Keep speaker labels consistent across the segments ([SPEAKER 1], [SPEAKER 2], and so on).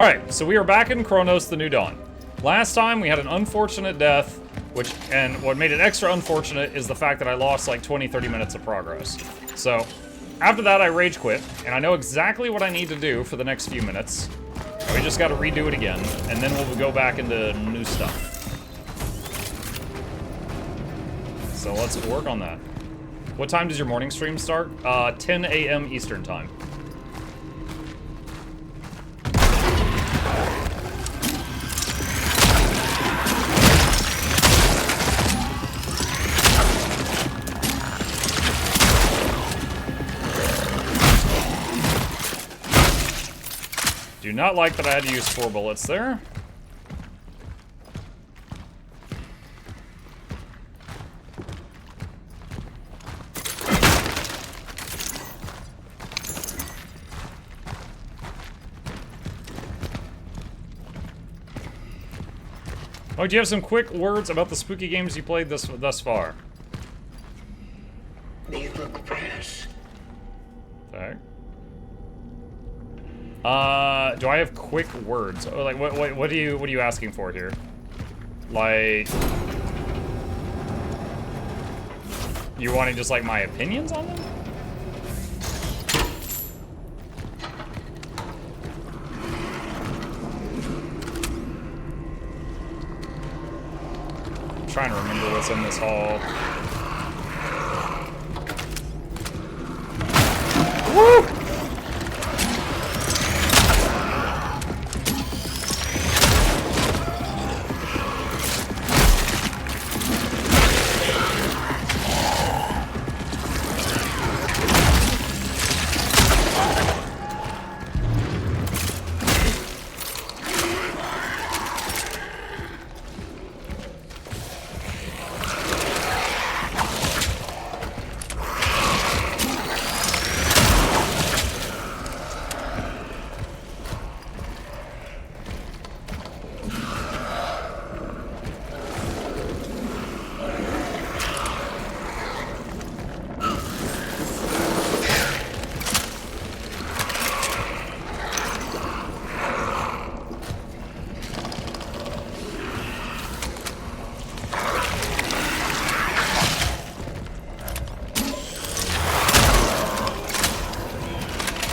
[SPEAKER 1] Alright, so we are back in Cronos, the New Dawn. Last time we had an unfortunate death, and what made it extra unfortunate is the fact that I lost like 20-30 minutes of progress. So, after that I rage quit, and I know exactly what I need to do for the next few minutes. We just gotta redo it again, and then we'll go back into new stuff. So let's work on that. What time does your morning stream start? 10 a.m. Eastern time. Do not like that I had to use 4 bullets there. Oh, do you have some quick words about the spooky games you played thus far?
[SPEAKER 2] These look fresh.
[SPEAKER 1] Okay. Do I have quick words? Oh, like, what are you asking for here? Like, you wanting just like my opinions on them? I'm trying to remember what's in this hall. Woo!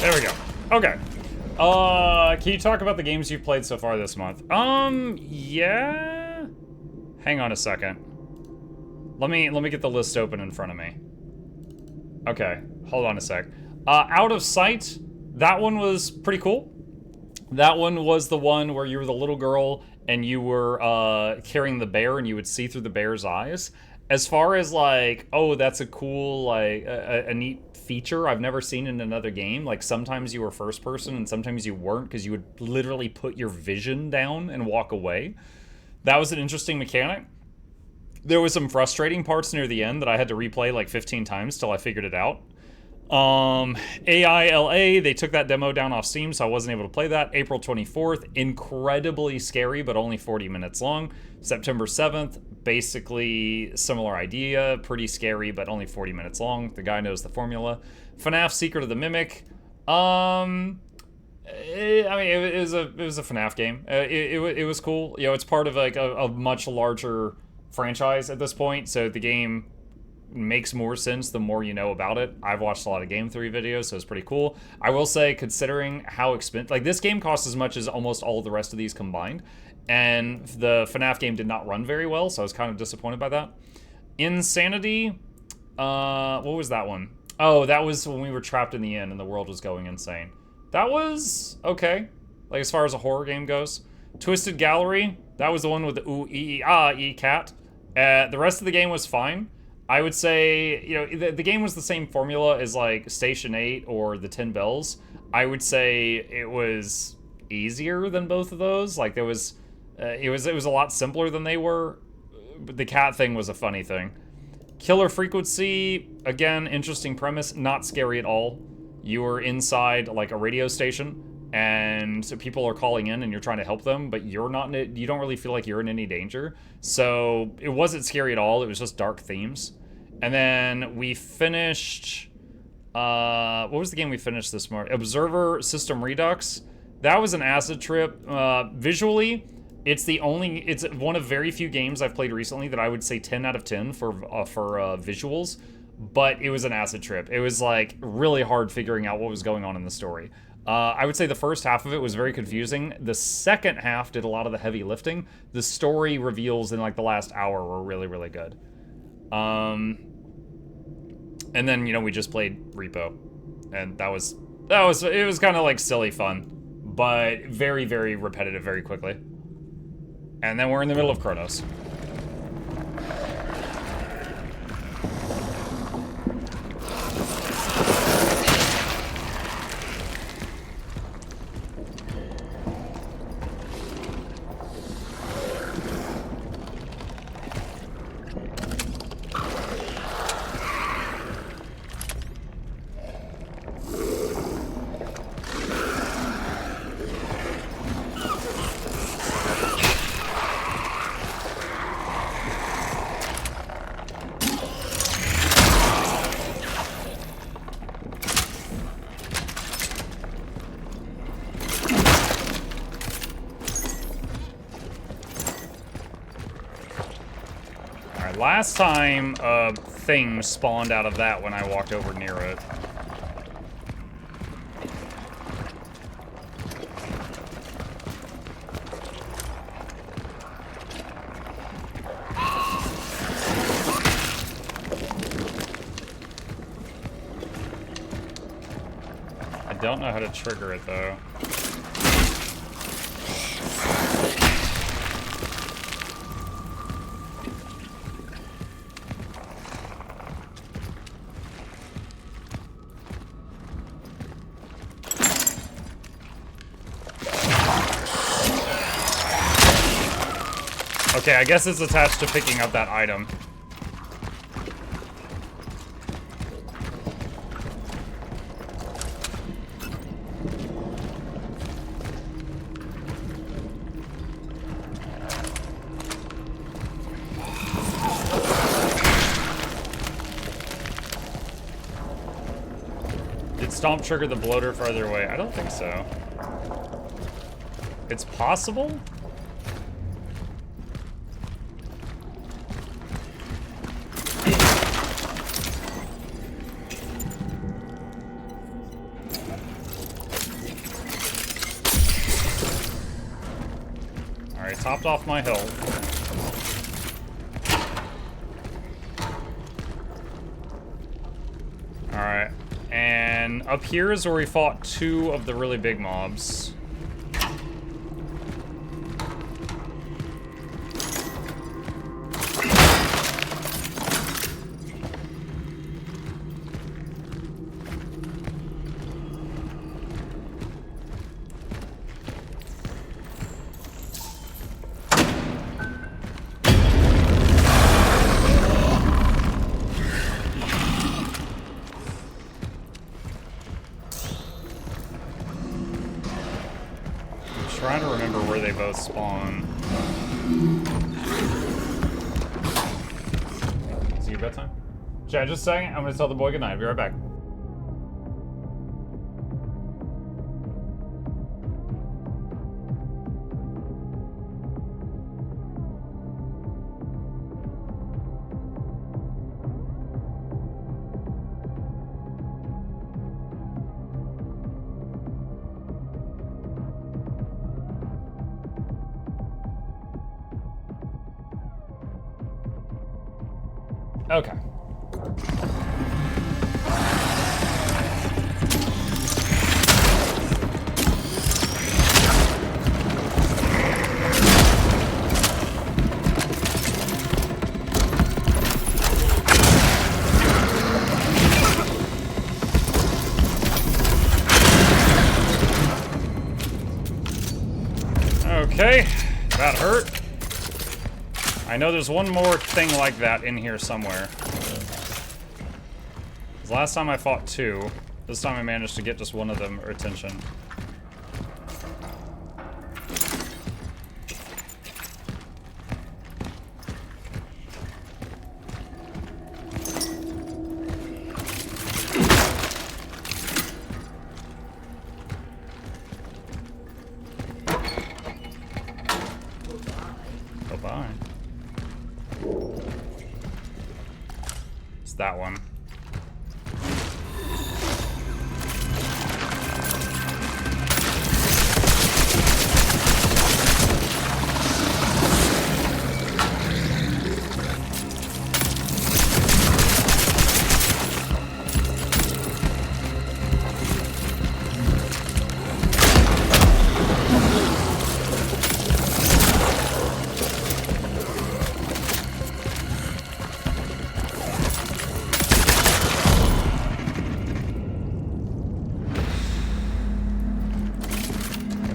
[SPEAKER 1] There we go. Okay. Can you talk about the games you've played so far this month? Yeah. Hang on a second. Let me get the list open in front of me. Okay, hold on a sec. Out of Sight, that one was pretty cool. That one was the one where you were the little girl and you were carrying the bear and you would see through the bear's eyes. As far as like, oh, that's a cool, like, a neat feature I've never seen in another game. Like, sometimes you were first person and sometimes you weren't because you would literally put your vision down and walk away. That was an interesting mechanic. There was some frustrating parts near the end that I had to replay like 15 times till I figured it out. AILA, they took that demo down off Steam, so I wasn't able to play that. April 24th, incredibly scary, but only 40 minutes long. September 7th, basically similar idea, pretty scary, but only 40 minutes long. The guy knows the formula. FNAF Secret of the Mimic. I mean, it was a FNAF game. It was cool. You know, it's part of like a much larger franchise at this point, so the game makes more sense the more you know about it. I've watched a lot of game theory videos, so it's pretty cool. I will say, considering how expensive, like, this game costs as much as almost all of the rest of these combined, and the FNAF game did not run very well, so I was kind of disappointed by that. Insanity, what was that one? Oh, that was when we were trapped in the inn and the world was going insane. That was okay, like, as far as a horror game goes. Twisted Gallery, that was the one with the ooh, ee, ah, ee cat. The rest of the game was fine. I would say, you know, the game was the same formula as like Station 8 or the 10 Bells. I would say it was easier than both of those. Like, there was, it was a lot simpler than they were. But the cat thing was a funny thing. Killer Frequency, again, interesting premise, not scary at all. You were inside like a radio station, and so people are calling in and you're trying to help them, but you're not in you don't really feel like you're in any danger. So it wasn't scary at all. It was just dark themes. And then we finished, what was the game we finished this morning? Observer System Redux. That was an acid trip. Visually, it's one of very few games I've played recently that I would say 10 out of 10 for visuals, but it was an acid trip. It was like really hard figuring out what was going on in the story. I would say the first half of it was very confusing. The second half did a lot of the heavy lifting. The story reveals in like the last hour were really, really good. And then, you know, we just played Repo, and it was kind of like silly fun, but very, very repetitive very quickly. And then we're in the middle of Cronos. Last time, a thing spawned out of that when I walked over near it. I don't know how to trigger it, though. Okay, I guess it's attached to picking up that item. Did Stomp trigger the bloater farther away? I don't think so. It's possible? Topped off my health. Alright. And up here is where we fought 2 of the really big mobs. Trying to remember where they both spawn. Is it your bedtime? Chat, just a second. I'm gonna tell the boy goodnight. I'll be right back. Okay. Okay, that hurt. I know there's one more thing like that in here somewhere. Last time I fought 2. This time I managed to get just one of them attention. Bye-bye. It's that one.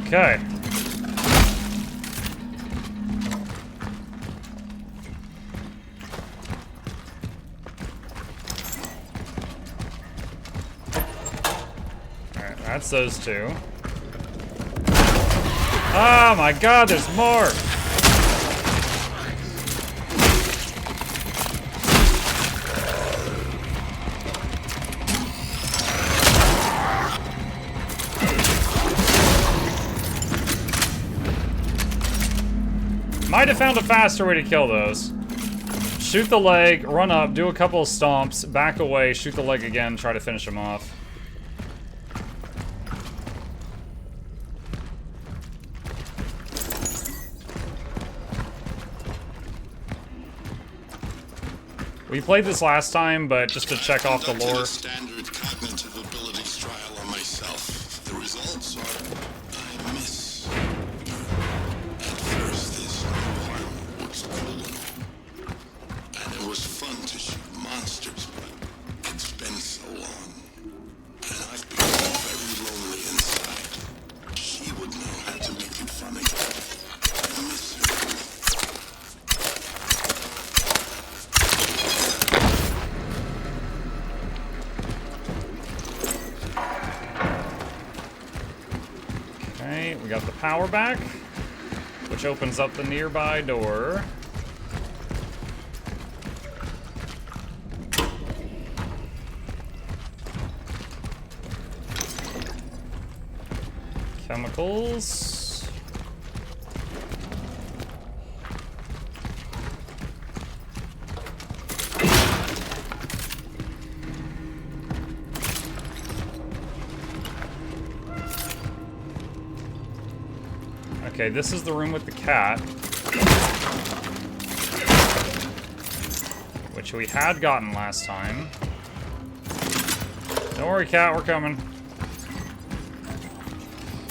[SPEAKER 1] Okay. Alright, that's those two. Oh my god, there's more! Might have found a faster way to kill those. Shoot the leg, run up, do a couple of stomps, back away, shoot the leg again, try to finish him off. We played this last time, but just to check off the lore.
[SPEAKER 2] Standard cognitive abilities trial on myself. The results are I miss. At first, this armor was cool, and it was fun to shoot monsters, but it's been so long, and I've become very lonely inside. She would know how to make it funny. I miss her.
[SPEAKER 1] We got the power back, which opens up the nearby door. Chemicals. Okay, this is the room with the cat. Which we had gotten last time. Don't worry, cat, we're coming.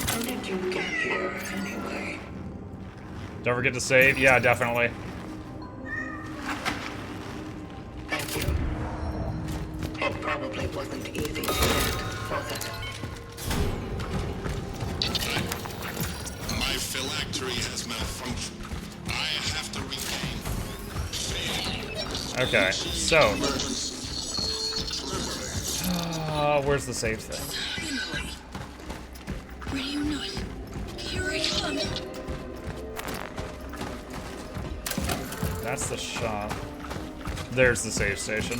[SPEAKER 3] How did you get here, anyway?
[SPEAKER 1] Don't forget to save. Yeah, definitely.
[SPEAKER 3] Thank you. It probably wasn't easy to get, was it?
[SPEAKER 2] My phylactery has malfunctioned. I have to regain.
[SPEAKER 1] Okay, so. Where's the save thing?
[SPEAKER 4] Were you not? Here I come.
[SPEAKER 1] That's the shop. There's the save station.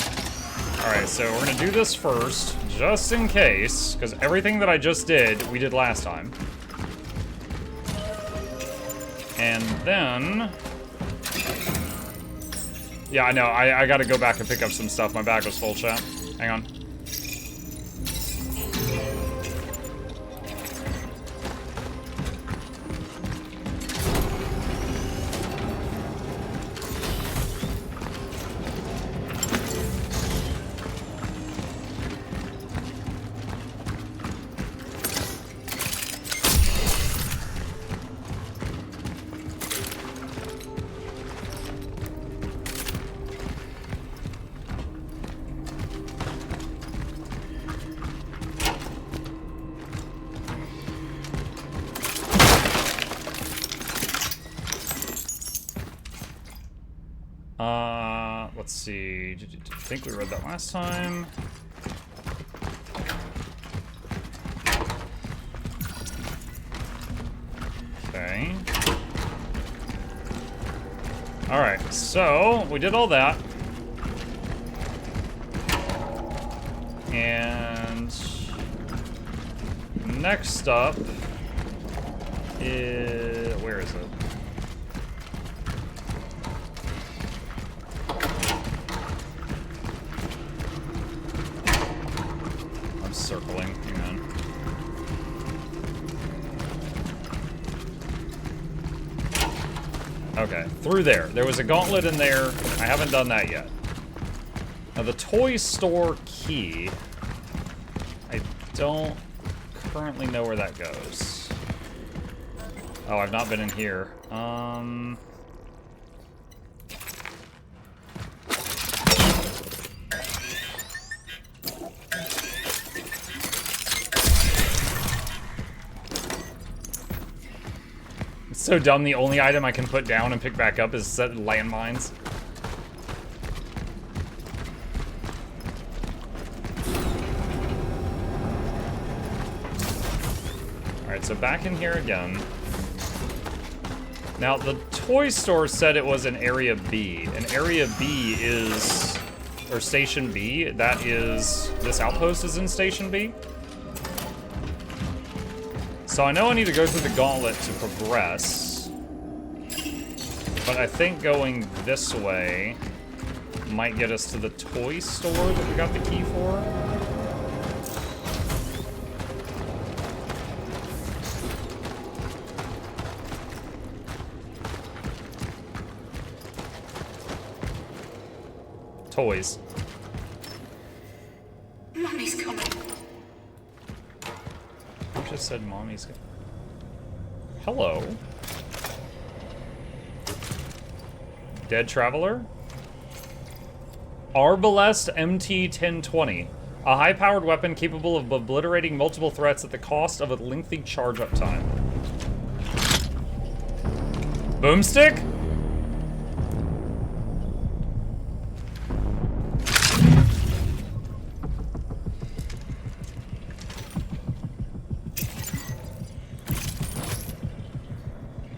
[SPEAKER 1] Alright, so we're gonna do this first, just in case, because everything that I just did, we did last time. And then... Yeah, I know, I gotta go back and pick up some stuff. My bag was full, chat. Hang on. Let's see. I think we read that last time. Okay. Alright, so we did all that. And next up is, where is it? Okay, through there. There was a gauntlet in there. I haven't done that yet. Now, the toy store key, I don't currently know where that goes. Oh, I've not been in here. It's so dumb, the only item I can put down and pick back up is set landmines. Alright, so back in here again. Now, the toy store said it was an Area B. And Area B is... or Station B. That is... this outpost is in Station B. So I know I need to go through the gauntlet to progress. But I think going this way might get us to the toy store that we got the key for. Toys.
[SPEAKER 3] Mommy's coming.
[SPEAKER 1] I just said mommy's coming. Hello. Dead Traveler? Arbalest MT-1020. A high-powered weapon capable of obliterating multiple threats at the cost of a lengthy charge-up time. Boomstick?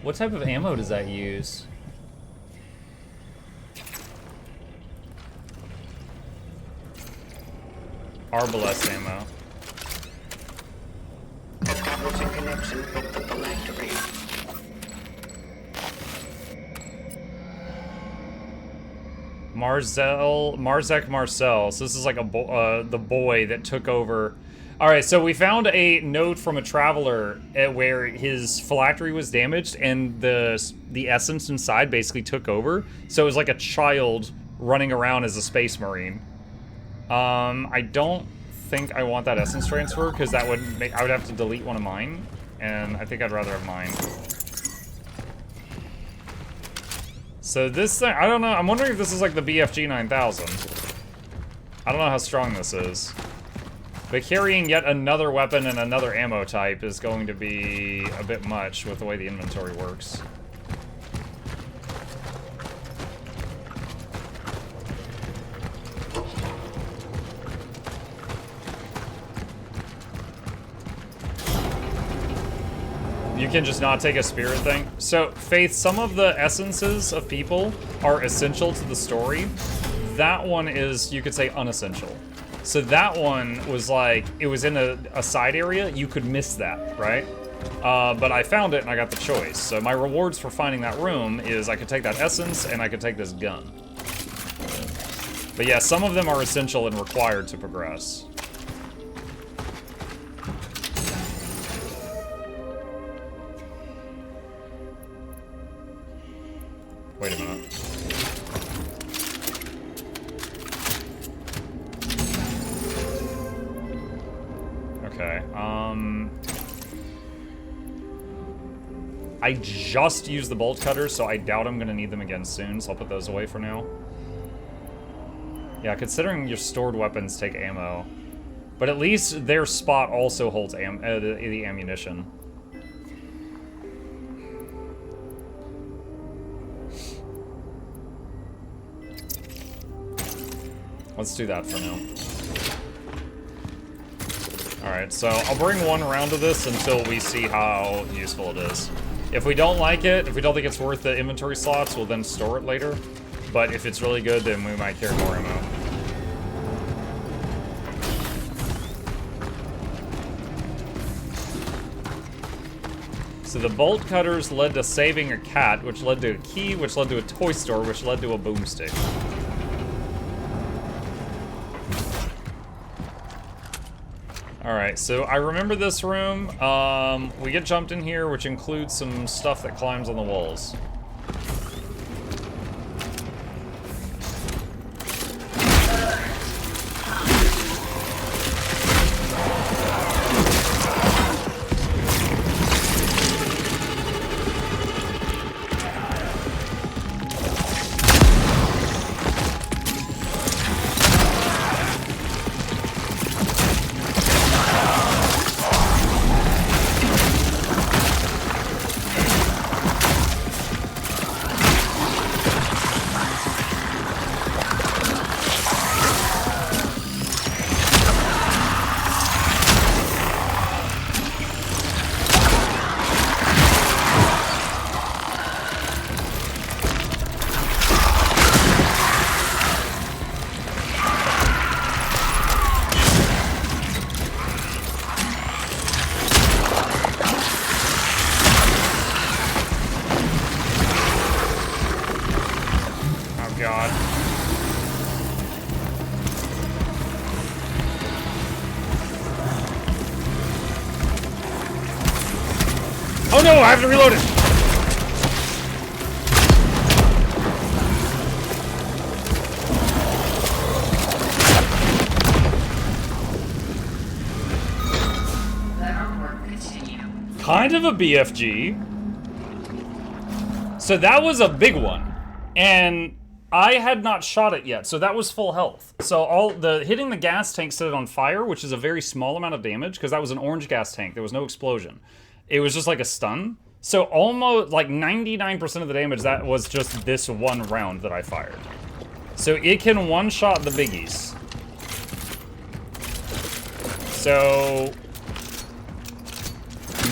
[SPEAKER 1] What type of ammo does that use? Arbalest ammo.
[SPEAKER 3] Establishing connection with the phylactery.
[SPEAKER 1] Marzek Marcel. So this is like a the boy that took over. All right, so we found a note from a traveler where his phylactery was damaged and the essence inside basically took over. So it was like a child running around as a space marine. I don't think I want that essence transfer because that would make I would have to delete one of mine, and I think I'd rather have mine. So this thing, I don't know. I'm wondering if this is like the BFG 9000. I don't know how strong this is. But carrying yet another weapon and another ammo type is going to be a bit much with the way the inventory works. You can just not take a spirit thing. So, Faith, some of the essences of people are essential to the story. That one is, you could say, unessential. So that one was like, it was in a side area, you could miss that, right? But I found it and I got the choice. So my rewards for finding that room is I could take that essence and I could take this gun. But yeah, some of them are essential and required to progress. Wait a minute. Okay, I just used the bolt cutters, so I doubt I'm gonna need them again soon, so I'll put those away for now. Yeah, considering your stored weapons take ammo, but at least their spot also holds the ammunition. Let's do that for now. Alright, so I'll bring one round of this until we see how useful it is. If we don't like it, if we don't think it's worth the inventory slots, we'll then store it later. But if it's really good, then we might carry more ammo. So the bolt cutters led to saving a cat, which led to a key, which led to a toy store, which led to a boomstick. Alright, so I remember this room. We get jumped in here, which includes some stuff that climbs on the walls. I have to reload it!
[SPEAKER 3] Let our work continue.
[SPEAKER 1] Kind of a BFG. So that was a big one. And I had not shot it yet, so that was full health. So all the hitting the gas tank set it on fire, which is a very small amount of damage, because that was an orange gas tank. There was no explosion. It was just like a stun. So almost like 99% of the damage, that was just this one round that I fired. So it can one-shot the biggies. So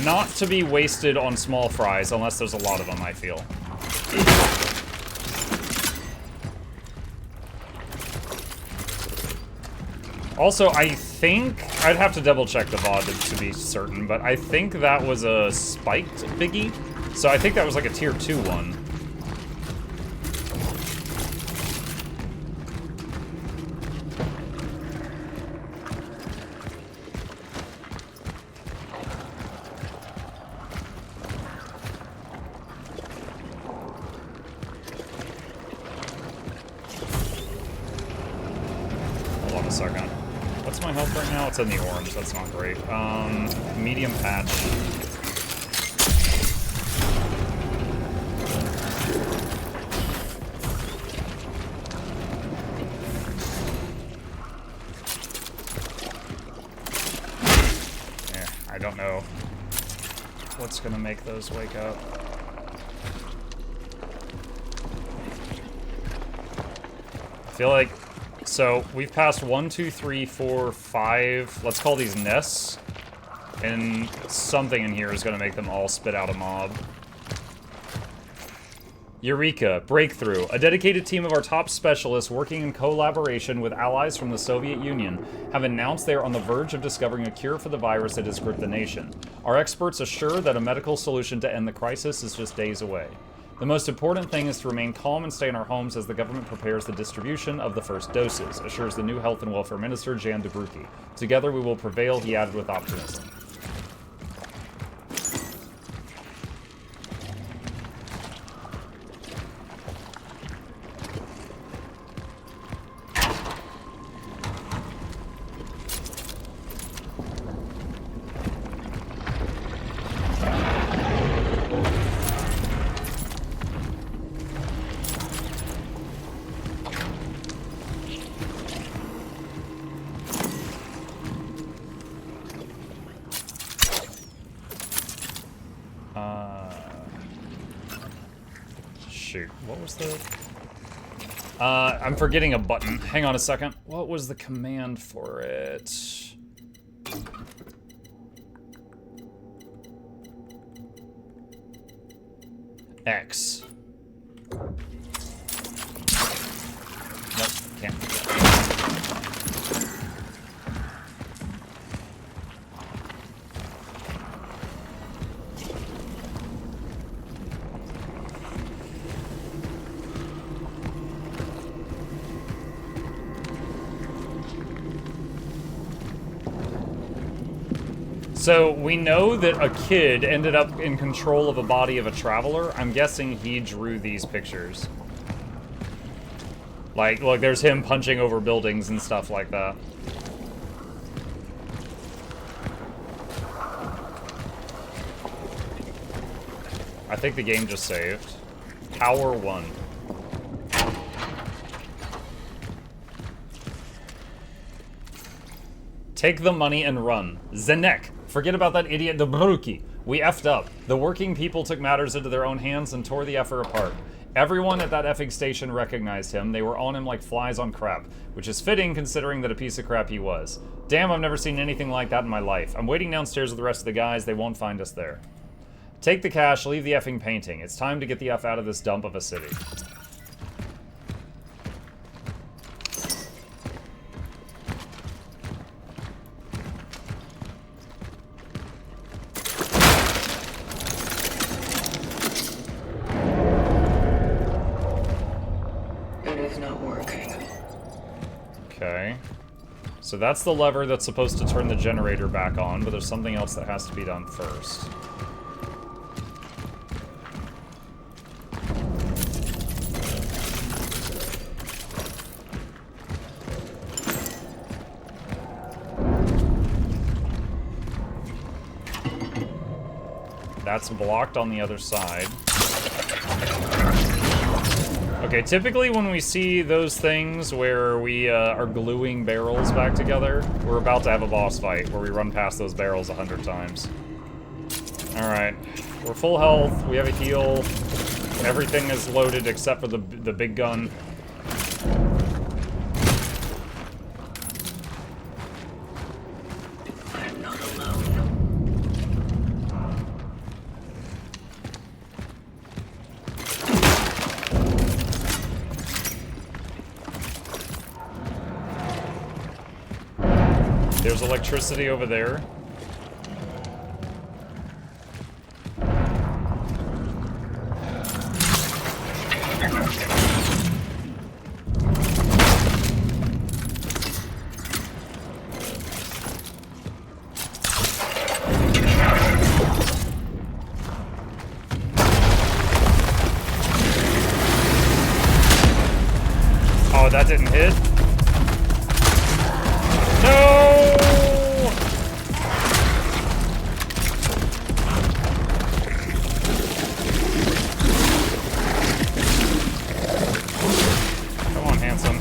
[SPEAKER 1] not to be wasted on small fries, unless there's a lot of them, I feel. Also, I think, I'd have to double check the VOD to be certain, but I think that was a spiked biggie. So I think that was like a tier 2 one. Hold on a second. What's my health right now? It's in the orange. That's not great. Medium patch. I don't know what's gonna make those wake up. I feel like, so we've passed 1, 2, 3, 4, 5, let's call these nests, and something in here is gonna make them all spit out a mob. Eureka, breakthrough. A dedicated team of our top specialists working in collaboration with allies from the Soviet Union have announced they are on the verge of discovering a cure for the virus that has gripped the nation. Our experts assure that a medical solution to end the crisis is just days away. The most important thing is to remain calm and stay in our homes as the government prepares the distribution of the first doses, assures the new Health and Welfare Minister, Jan Dubruki. Together we will prevail, he added with optimism. Shoot, what was the... I'm forgetting a button. Hang on a second. What was the command for it? X. Nope, can't do that. So, we know that a kid ended up in control of a body of a traveler. I'm guessing he drew these pictures. Like, look, there's him punching over buildings and stuff like that. I think the game just saved. Power 1. Take the money and run. Zenek. Forget about that idiot Dubruki. We effed up. The working people took matters into their own hands and tore the effer apart. Everyone at that effing station recognized him. They were on him like flies on crap, which is fitting considering that a piece of crap he was. Damn, I've never seen anything like that in my life. I'm waiting downstairs with the rest of the guys. They won't find us there. Take the cash, leave the effing painting. It's time to get the F out of this dump of a city. Okay. So that's the lever that's supposed to turn the generator back on, but there's something else that has to be done first. That's blocked on the other side. Okay, typically when we see those things where we are gluing barrels back together, we're about to have a boss fight where we run past those barrels 100 times. Alright, we're full health, we have a heal, everything is loaded except for the big gun.
[SPEAKER 3] I'm not alone.
[SPEAKER 1] There's electricity over there. Oh, that didn't hit? No! Come on, handsome.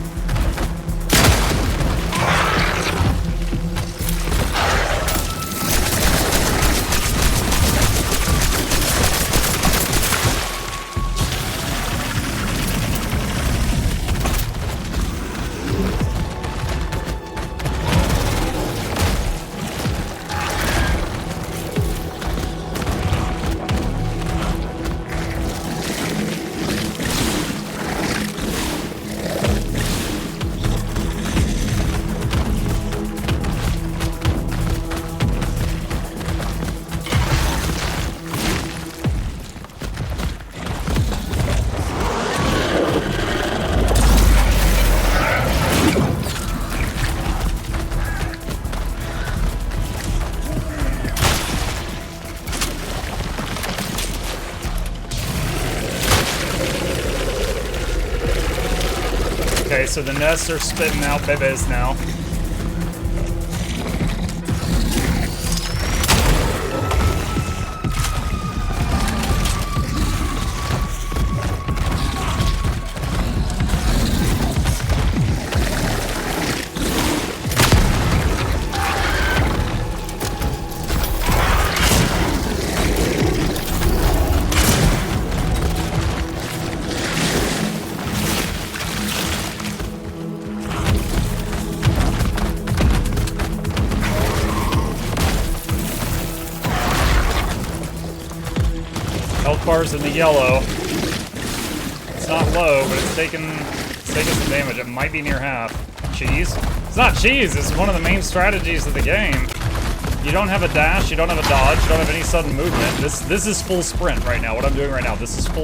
[SPEAKER 1] Okay, so the nests are spitting out bebes now. Health bar's in the yellow. It's not low, but it's taking some damage. It might be near half. Cheese? It's not cheese, it's one of the main strategies of the game. You don't have a dash, you don't have a dodge, you don't have any sudden movement. This is full sprint right now. What I'm doing right now, this is full